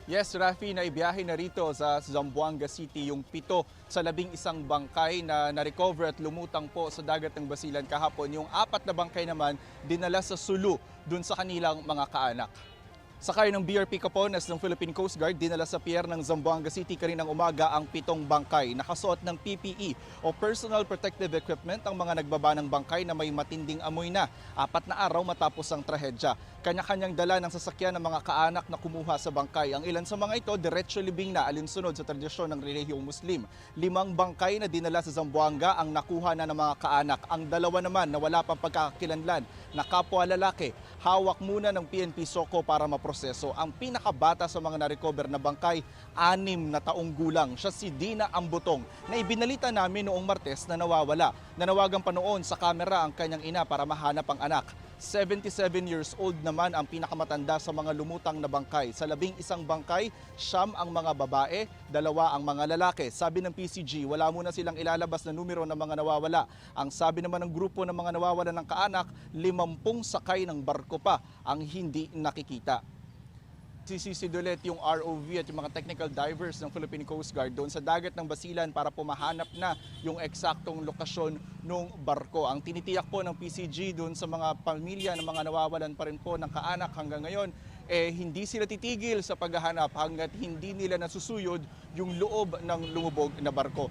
Yes, Rafi, naibiyahe na rito sa Zamboanga City yung 7 sa 11 bangkay na na-recover at lumutang po sa dagat ng Basilan kahapon. Yung 4 na bangkay naman dinala sa Sulu dun sa kanilang mga kaanak. Sakay ng BRP Capones ng Philippine Coast Guard, dinala sa pier ng Zamboanga City kaninang umaga ang 7 bangkay. Nakasuot ng PPE o Personal Protective Equipment ang mga nagbaba ng bangkay na may matinding amoy na 4 na araw matapos ang trahedya. Kanya-kanyang dala ng sasakyan ng mga kaanak na kumuha sa bangkay. Ang ilan sa mga ito, diretso libing na alinsunod sa tradisyon ng relihiyong Muslim. 5 bangkay na dinala sa Zamboanga ang nakuha na ng mga kaanak. Ang 2 naman na wala pang pagkakakilanlan na kapwa lalaki, hawak muna ng PNP Soco para maproseso. Ang pinakabata sa mga na-recover na bangkay, 6 na taong gulang. Siya si Dina Ambutong na ibinalita namin noong Martes na nawawala. Nanawagan pa noon sa kamera ang kanyang ina para mahanap ang anak. 77 years old naman ang pinakamatanda sa mga lumutang na bangkay. Sa 11 bangkay, 9 ang mga babae, 2 ang mga lalaki. Sabi ng PCG, wala muna silang ilalabas na numero ng mga nawawala. Ang sabi naman ng grupo ng mga nawawala ng kaanak, 50 sakay ng barko pa ang hindi nakikita. Sisidulit yung ROV at yung mga technical divers ng Philippine Coast Guard doon sa dagat ng Basilan para pumahanap na yung eksaktong lokasyon ng barko. Ang tinitiyak po ng PCG doon sa mga pamilya ng mga nawawalan pa rin po ng kaanak hanggang ngayon, hindi sila titigil sa paghahanap hanggat hindi nila nasusuyod yung loob ng lumubog na barko.